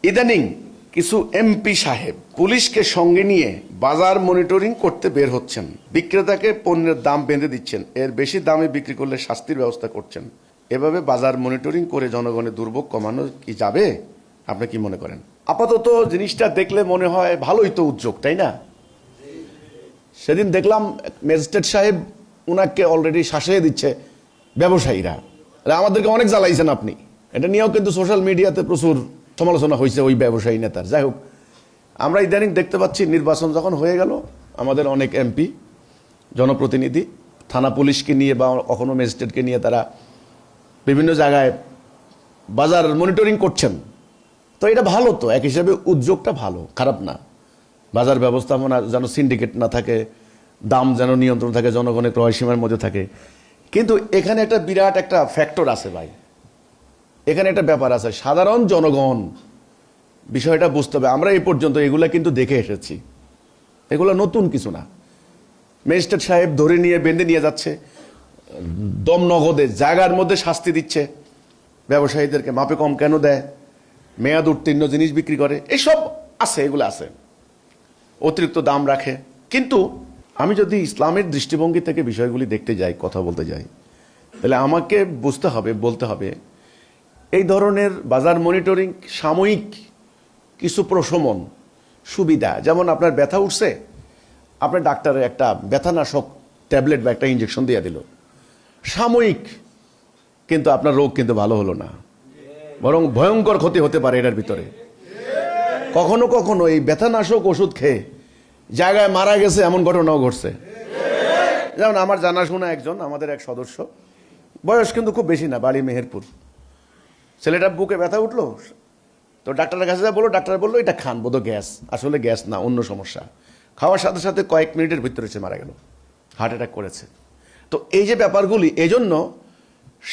ইদানিং কিছু এমপি সাহেব পুলিশকে সঙ্গে নিয়ে বাজার মনিটরিং করতে বের হচ্ছেন, বিক্রেতাকে পণ্যের দাম বেঁধে দিচ্ছেন, এর বেশি দামে বিক্রি করলে শাস্তির ব্যবস্থা করছেন। এভাবে বাজার মনিটরিং করে জনগণের দুর্ভোগ কমানো কি যাবে? আপনি কি মনে করেন? আপাতত জিনিসটা দেখলে মনে হয় ভালোই তো উদ্যোগ, তাই না? সেদিন দেখলাম ম্যাজিস্ট্রেট সাহেব উনাকে অলরেডি শাসিয়ে দিচ্ছে ব্যবসায়ীরা, আমাদেরকে অনেক জ্বালাইছেন আপনি। এটা নিয়েও কিন্তু সোশ্যাল মিডিয়াতে প্রচুর সমালোচনা হয়েছে ওই ব্যবসায়ী নেতার। যাই হোক, আমরা ইদানিং দেখতে পাচ্ছি নির্বাচন যখন হয়ে গেল, আমাদের অনেক এমপি জনপ্রতিনিধি থানা পুলিশকে নিয়ে বা কখনো ম্যাজিস্ট্রেটকে নিয়ে তারা বিভিন্ন জায়গায় বাজার মনিটরিং করছেন। তো এটা ভালো, তো এক হিসাবে উদ্যোগটা ভালো, খারাপ না। বাজার ব্যবস্থাপনা যেন সিন্ডিকেট না থাকে, দাম যেন নিয়ন্ত্রণ থাকে, জনগণের ক্রয় সীমার মধ্যে থাকে। কিন্তু এখানে একটা বিরাট একটা ফ্যাক্টর আছে ভাই, এখানে একটা ব্যাপার আছে, সাধারণ জনগণ বিষয়টা বুঝতে হবে। আমরা এই পর্যন্ত এগুলা কিন্তু দেখে এসেছি, এগুলো নতুন কিছু না। ম্যাজিস্ট্রেট সাহেব ধরে নিয়ে বেঁধে নিয়ে যাচ্ছে, দম নগদে জায়গার মধ্যে শাস্তি দিচ্ছে, ব্যবসায়ীদেরকে মাপে কম কেন দেয়, মেয়াদ উত্তীর্ণ জিনিস বিক্রি করে, এসব আছে, এগুলো আছে, অতিরিক্ত দাম রাখে। কিন্তু আমি যদি ইসলামের দৃষ্টিভঙ্গি থেকে বিষয়গুলি দেখতে যাই, কথা বলতে যাই, তাহলে আমাকে বুঝতে হবে, বলতে হবে, এই ধরনের বাজার মনিটরিং সাময়িক কিছু প্রশমন সুবিধা, যেমন আপনার ব্যথা উঠছে, আপনার ডাক্তারের একটা ব্যথানাশক ট্যাবলেট বা একটা ইঞ্জেকশন দিয়ে দিল, সাময়িক, কিন্তু আপনার রোগ কিন্তু ভালো হলো না, বরং ভয়ঙ্কর ক্ষতি হতে পারে এটার ভিতরে। কখনো কখনো এই ব্যথানাশক ওষুধ খেয়ে জায়গায় মারা গেছে, এমন ঘটনাও ঘটছে। যেমন আমার জানাশোনা একজন, আমাদের এক সদস্য, বয়স কিন্তু খুব বেশি না, বাড়ি মেহেরপুর। ছেলেটার বুকে ব্যথা উঠলো, তো ডাক্তারের কাছে যা বললো, ডাক্তার বললো এটা খান, বোধ গ্যাস। আসলে গ্যাস না, অন্য সমস্যা। খাওয়ার সাথে সাথে কয়েক মিনিটের ভিতরে সে মারা গেল, হার্ট অ্যাটাক করেছে। তো এই যে ব্যাপারগুলি, এজন্য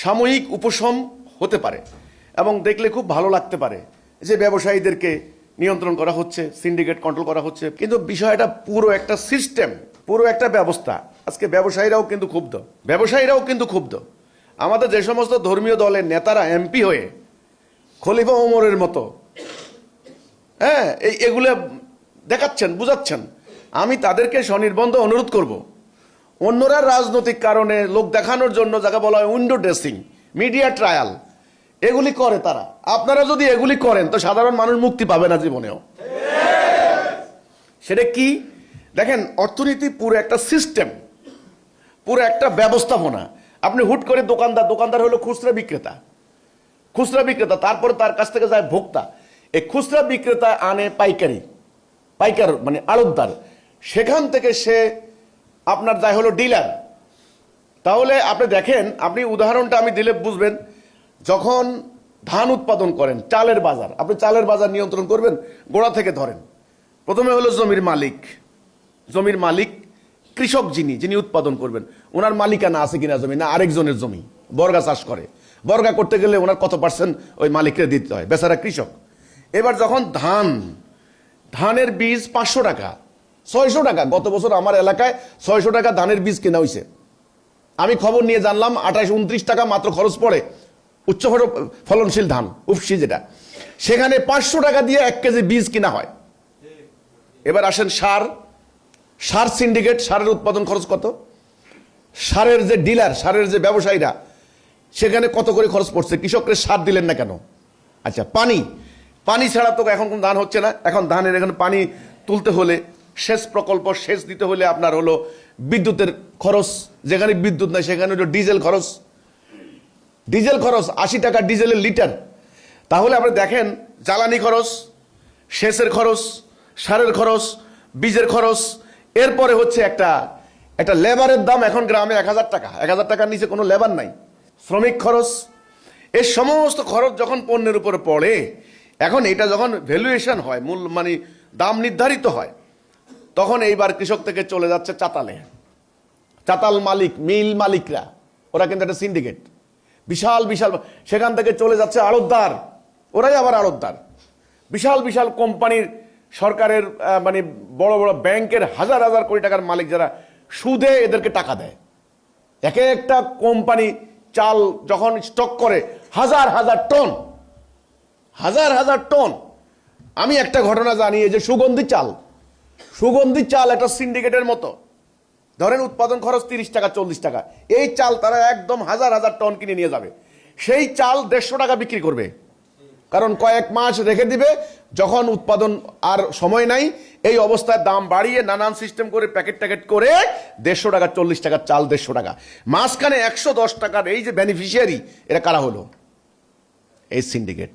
সাময়িক উপশম হতে পারে এবং দেখলে খুব ভালো লাগতে পারে যে ব্যবসায়ীদেরকে নিয়ন্ত্রণ করা হচ্ছে, সিন্ডিকেট কন্ট্রোল করা হচ্ছে। কিন্তু বিষয়টা পুরো একটা সিস্টেম, পুরো একটা ব্যবস্থা। আজকে ব্যবসায়ীরাও কিন্তু ক্ষুব্ধ। আমাদের যে সমস্ত ধর্মীয় দলের নেতারা এমপি হয়ে খলিফা ওমরের মতো এগুলো দেখাচ্ছেন, বুঝাচ্ছেন, আমি তাদেরকে স্বনির্বন্ধ অনুরোধ করব, অন্যরা রাজনৈতিক কারণে লোক দেখানোর জন্য যাকে বলা হয় উইন্ডো ড্রেসিং, মিডিয়া ট্রায়াল, এগুলি করে তারা। আপনারা যদি এগুলি করেন তো সাধারণ মানুষ মুক্তি পাবে না জীবনেও। সেটা কি দেখেন, অর্থনীতি পুরো একটা সিস্টেম, পুরো একটা ব্যবস্থাপনা। আপনি হুট করে দোকানদার হলো খুচরা বিক্রেতা, তারপরে তার কাছ থেকে যায় ভোক্তা, এই খুচরা বিক্রেতা আনে পাইকার মানে আড়তদার, সেখান থেকে সে আপনার যায় হলো ডিলার। তাহলে আপনি দেখেন, আপনি উদাহরণটা আমি দিলে বুঝবেন, যখন ধান উৎপাদন করেন, চালের বাজার, আপনি চালের বাজার নিয়ন্ত্রণ করবেন, গোড়া থেকে ধরেন। প্রথমে হলো জমির মালিক, কৃষক যিনি উৎপাদন করবেন, ওনার মালিকানা আছে কিনা জমি, না আরেকজনের জমি, বর্গা চাষ করে, বর্গা করতে গেলে ওনার কত পার্সেন্ট ওই মালিককে দিতে হয়, বেচারা কৃষক। এবার যখন ধানের বীজ 500 টাকা, 600 টাকা, গত বছর আমার এলাকায় 600 টাকা ধানের বীজ কেনা হয়েছে। আমি খবর নিয়ে জানলাম 28-29 টাকা মাত্র খরচ পড়ে উচ্চ ফলনশীল ধান, উপসি যেটা, সেখানে 500 টাকা দিয়ে 1 কেজি বীজ কিনা হয়। এবার আসেন সার সিন্ডিকেট, সারের উৎপাদন খরচ কত, সারের যে ডিলার, সারের যে ব্যবসায়ীরা, সেখানে কত করে খরচ পড়ছে, কৃষকদের সার দিলেন না কেন? আচ্ছা, পানি ছাড়া তো এখন কোন ধান হচ্ছে না। এখন ধানের এখানে পানি তুলতে হলে, সেচ প্রকল্প, সেচ দিতে হলে আপনার হলো বিদ্যুতের খরচ, যেখানে বিদ্যুৎ নাই সেখানে হলো ডিজেল খরচ 80 টাকা ডিজেলের লিটার। তাহলে আপনি দেখেন, জ্বালানি খরচ, সেচের খরচ, সারের খরচ, বীজের খরচ, এরপরে হচ্ছে একটা লেবারের দাম, এখন গ্রামে 1000 টাকা, 1000 টাকার নিচে কোনো লেবার নাই, শ্রমিক খরচ। এই সমস্ত খরচ যখন পণ্যের উপরে পড়ে, এখন এটা যখন ভ্যালুয়েশন হয়, মূল মানে দাম নির্ধারিত হয়, তখন এইবার কৃষক থেকে চলে যাচ্ছে চাতাল মালিক, মিল মালিকরা, ওরা কিন্তু একটা সিন্ডিকেট, বিশাল সেখান থেকে চলে যাচ্ছে আড়তদার, ওরাই আবার আড়তদার, বিশাল কোম্পানির, সরকারের মানে বড় ব্যাংকের হাজার কোটি টাকার মালিক, যারা সুদে এদেরকে টাকা দেয়। একটা কোম্পানি চাল যখন স্টক করে হাজার টন, আমি একটা ঘটনা জানি, এই যে সুগন্ধি চাল একটা সিন্ডিকেটের মতো, ধরেন উৎপাদন খরচ 30 টাকা 40 টাকা, এই চাল তারা একদম হাজার হাজার টন কিনে নিয়ে যাবে, সেই চাল 150 টাকা বিক্রি করবে, কারণ কয়েক মাস রেখে দিবে, যখন উৎপাদন আর সময় নাই এই অবস্থায় দাম বাড়িয়ে নানান সিস্টেম করে প্যাকেট ট্যাকেট করে 150 টাকা 40 টাকার চাল 150 টাকা, মাঝখানে 110 টাকার এই যে বেনিফিশিয়ারি, এরা কারা হলো? এই সিন্ডিকেট।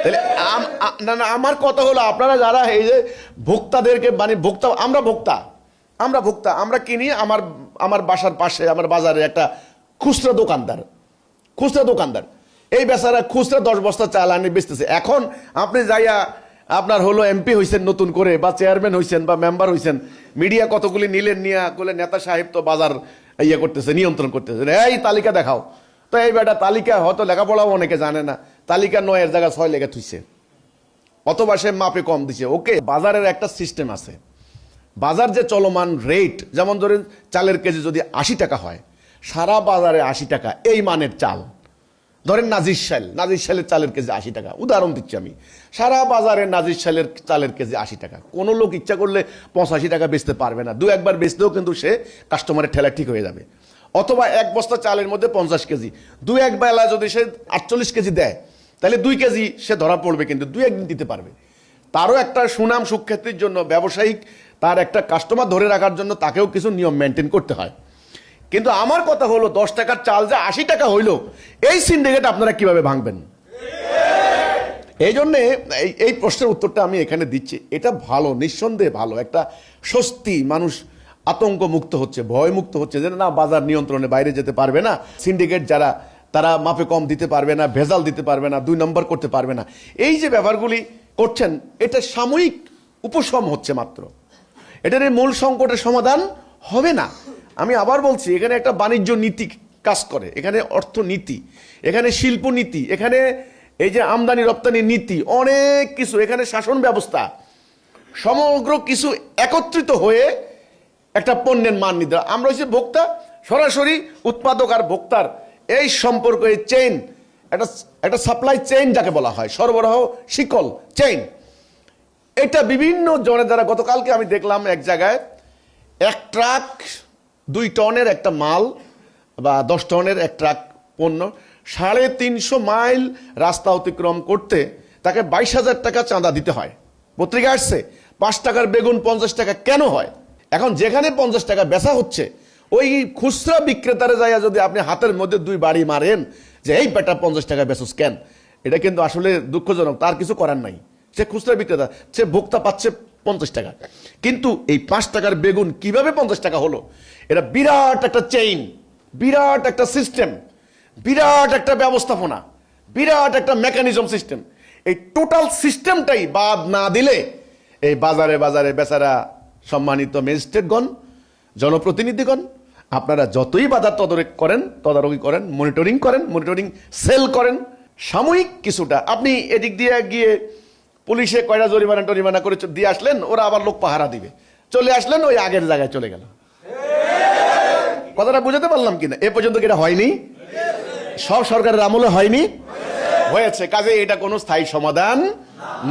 তাহলে না আমার কথা হলো, আপনারা যারা এই যে ভোক্তাদেরকে মানে আমরা ভোক্তা আমরা কিনি, আমার বাসার পাশে আমার বাজারে একটা খুচরা দোকানদার এই বেচারা খুচরা 10 বস্তা চাল আনি বেচতেছে। এখন আপনি যাইয়া আপনার হলো এমপি হইছেন নতুন করে, বা চেয়ারম্যান হইছেন, বা মেম্বার হইছেন, মিডিয়া কতগুলি নিলেন, নিয়া বলে নেতা সাহেব তো বাজার করতেছে, নিয়ন্ত্রণ করতেছে, এই তালিকা দেখাও, তো এই বেটা তালিকা হয়তো লেখাপড়াও অনেকে জানে না, তালিকা 9 জায়গায় 6 লেখা থুইছে, অথবা সে মাপে কম দিছে। ওকে, বাজারের একটা সিস্টেম আছে, বাজার যে চলমান রেট, যেমন ধরেন চালের কেজি যদি 80 টাকা হয়, সারা বাজারে 80 টাকা এই মানের চাল, ধরেন নাজির শালের চালের কেজি 80 টাকা, উদাহরণ দিচ্ছি আমি, সারা বাজারে নাজির শালের চালের কেজি 80 টাকা, কোনো লোক ইচ্ছা করলে 85 টাকা বেচতে পারবে না, 2-1 বেচতেও কিন্তু সে কাস্টমারের ঠেলা ঠিক হয়ে যাবে। অথবা 1 বস্তা চালের মধ্যে 50 কেজি, 2-1 বেলা যদি সে 48 কেজি দেয়, তাহলে 2 কেজি সে ধরা পড়বে, কিন্তু 2-1 দিন দিতে পারবে। তারও একটা সুনাম সুখ্যাতির জন্য, ব্যবসায়িক তার একটা কাস্টমার ধরে রাখার জন্য তাকেও কিছু নিয়ম মেনটেন করতে হয়। কিন্তু আমার কথা হলো, 10 টাকার চাল যে 80 টাকা হইলো, এই সিন্ডিকেট আপনারা কিভাবে ভাঙবেন? এই জন্যে এই প্রশ্নের উত্তরটা আমি এখানে দিচ্ছি। এটা ভালো, নিঃসন্দেহে ভালো, একটা স্বস্তি, মানুষ আতঙ্ক মুক্ত হচ্ছে, ভয় মুক্ত হচ্ছে, যে না বাজার নিয়ন্ত্রণে বাইরে যেতে পারবে না, সিন্ডিকেট যারা তারা মাপে কম দিতে পারবে না, ভেজাল দিতে পারবে না, 2 নম্বর করতে পারবে না। এই যে ব্যাপারগুলি করছেন, এটা সাময়িক উপশম হচ্ছে মাত্র, এটার মূল সংকটের সমাধান হবে না। আমি আবার বলছি, এখানে একটা বাণিজ্য নীতি কাজ করে, এখানে অর্থনীতি, এখানে শিল্পনীতি, এখানে এই যে আমদানি রপ্তানি নীতি, অনেক কিছু, এখানে শাসন ব্যবস্থা, সমগ্র কিছু একত্রিত হয়ে একটা পণ্যের মান নির্ধারণ। আমরা হচ্ছে ভোক্তা, সরাসরি উৎপাদক আর ভোক্তার এই সম্পর্ক, এই চেইন, একটা সাপ্লাই চেইন যাকে বলা হয়, সরবরাহ শিকল চেইন, এটা বিভিন্ন জনের দ্বারা। গতকালকে আমি দেখলাম এক জায়গায় 1 ট্রাক 2 টনের একটা মাল বা 10 টনের 1 ট্রাক পণ্য 350 মাইল রাস্তা অতিক্রম করতে তাকে 22,000 টাকা চাঁদা দিতে হয়। পত্রিকা আসছে 5 টাকার বেগুন 50 টাকা কেন হয়? এখন যেখানে 50 টাকা বেচা হচ্ছে, ওই খুচরা বিক্রেতারে যাইয়া যদি আপনি হাতের মধ্যে 2 বাড়ি মারেন যে এই বেটা 50 টাকা বেচোস কেন, এটা কিন্তু আসলে দুঃখজনক, তার কিছু করার নাই। সে খুচরা বিক্রেতা, সে ভোক্তা পাচ্ছে 50 টাকা। কিন্তু এই 5 টাকার বেগুন কিভাবে 50 টাকা হলো, এটা বিরাট একটা চেইন, বিরাট একটা সিস্টেম, বিরাট একটা ব্যবস্থাপনা, বিরাট একটা মেকানিজম সিস্টেম। এই টোটাল সিস্টেমটাই বাদ না দিলে এই বাজারে বাজারে বেচারা সম্মানিত ম্যাজিস্ট্রেটগণ, জনপ্রতিনিধিগণ, আপনারা যতই বাজার তদারকি করেন, মনিটরিং সেল করেন, সাময়িক কিছুটা আপনি এদিক দিয়ে গিয়ে পুলিশে কয়টা জরিমানা করে দিয়ে আসলেন, ওরা আবার লোক পাহারা দিবে, চলে আসলেন ওই আগের জায়গায় চলে গেল। কথাটা বুঝাতে পারলাম কিনা? এ পর্যন্ত কি এটা হয়নি? সব সরকারের আমলে হয়নি, হয়েছে। কাজে এটা কোনো স্থায়ী সমাধান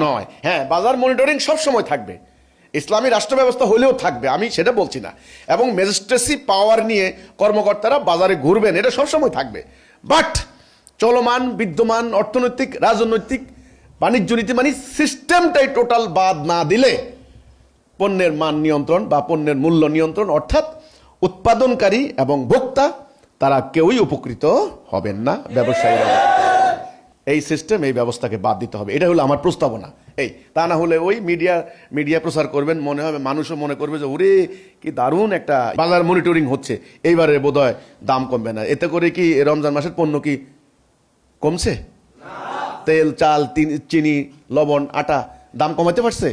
নয়। হ্যাঁ, বাজার মনিটরিং সব সময় থাকবে, ইসলামী রাষ্ট্র ব্যবস্থা হলেও থাকবে, আমি সেটা বলছি না, এবং ম্যাজিস্ট্রেসি পাওয়ার নিয়ে কর্মকর্তারা বাজারে ঘুরবেন, এটা সবসময় থাকবে। বাট চলমান বিদ্যমান অর্থনৈতিক, রাজনৈতিক, বাণিজ্য নীতি মানে সিস্টেমটাই টোটাল বাদ না দিলে পণ্যের মান নিয়ন্ত্রণ বা পণ্যের মূল্য নিয়ন্ত্রণ, অর্থাৎ উৎপাদনকারী এবং ভোক্তা তারা কেউই উপকৃত হবেন না, ব্যবসায়ীরা। এই সিস্টেম, এই ব্যবস্থাকে বাদ দিতে হবে, এটা হলো আমার প্রস্তাবনা। তা না হলে ওই মিডিয়া প্রচার করবেন, মনে হবে, মানুষও মনে করবে যে ওরে কি দারুণ একটা বাজার মনিটরিং হচ্ছে, এইবারে বোধহয় দাম কমবে না। এতে করে কি রমজান মাসের পণ্য কি কমছে? তেল, চাল, চিনি, লবণ, আটা দাম কমাতে পারছে?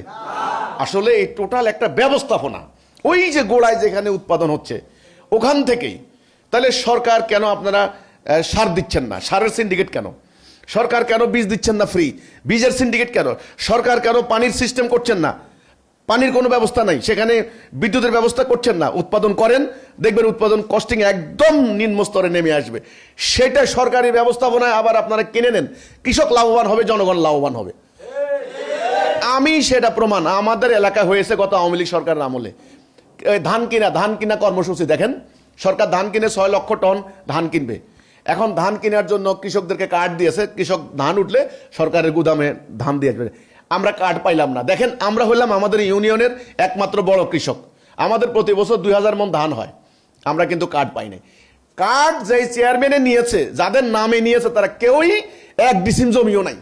আসলে এই টোটাল একটা ব্যবস্থাপনা, ওই যে গোড়ায় যেখানে উৎপাদন হচ্ছে ওখান থেকেই। তাহলে সরকার কেন আপনারা সার দিচ্ছেন না? সারের সিন্ডিকেট কেন? সরকার কেন বীজ দিচ্ছেন না ফ্রি? বীজের সিন্ডিকেট কেন? সরকার কেন পানির সিস্টেম করছেন না? পানির কোনো ব্যবস্থা নাই, সেখানে বিদ্যুতের ব্যবস্থা করছেন না। উৎপাদন করেন, দেখবেন উৎপাদন কস্টিং একদম নিম্ন স্তরে নেমে আসবে। সেটা সরকারি ব্যবস্থাপনায় আবার আপনারা কিনে নেন, কৃষক লাভবান হবে, জনগণ লাভবান হবে। আমি সেটা প্রমাণ আমাদের এলাকা হয়েছে গত আওয়ামী লীগ সরকারের আমলে। ধান কিনা কর্মসূচি দেখেন, সরকার ধান কিনে 6 লক্ষ টন ধান কিনবে। এখন ধান কেনার জন্য কৃষকদেরকে কার্ড দিয়েছে, কৃষক ধান উঠলে সরকারের গুদামে ধান দিয়ে আসবে। আমরা কার্ড পাইলাম না। দেখেন, আমরা হলাম আমাদের ইউনিয়নের একমাত্র বড় কৃষক, আমাদের প্রতি বছর 2000 মণ ধান হয়, আমরা কিন্তু কার্ড পাই নাই। কার্ড যেই চেয়ারম্যানে নিয়েছে, যাদের নামে নিয়েছে, তারা কেউই 1 ডিসিম জমিও নাই,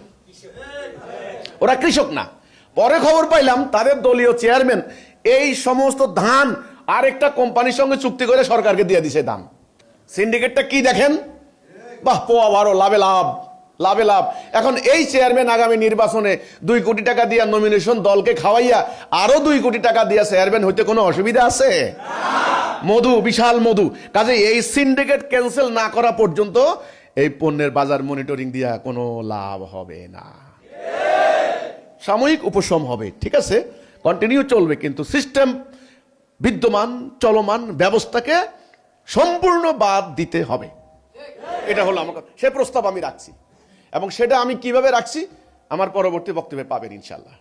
ওরা কৃষক না। পরে খবর পাইলাম তাদের দলীয় চেয়ারম্যান এই সমস্ত ধান আরেকটা কোম্পানির সঙ্গে চুক্তি করে সরকারকে দিয়ে দিছে ধান। সিন্ডিকেটটা কি দেখেন, বাহ, পোয়া বারো, লাভে লাভ, লাভে লাভ। এখন এই চেয়ারম্যান আগামী নির্বাচনে 2 কোটি টাকা দিয়া নমিনেশন দলকে খাওয়াইয়া আরো 2 কোটি টাকা দিয়া চেয়ারম্যান হইতে কোনো অসুবিধা আছে? মধু, বিশাল মধু। কাজে এই সিন্ডিকেট ক্যান্সেল না করা পর্যন্ত এই পণ্যের বাজার মনিটরিং দিয়া কোনো লাভ হবে না। সাময়িক উপশম হবে, ঠিক আছে, কন্টিনিউ চলবে, কিন্তু সিস্টেম বিদ্যমান চলমান ব্যবস্থাকে সম্পূর্ণ বাদ দিতে হবে। এটা হলো আমার সে প্রস্তাব আমি রাখছি, এবং সেটা আমি কিভাবে রাখছি আমার পরবর্তী বক্তব্যে পাবেন ইনশাল্লাহ।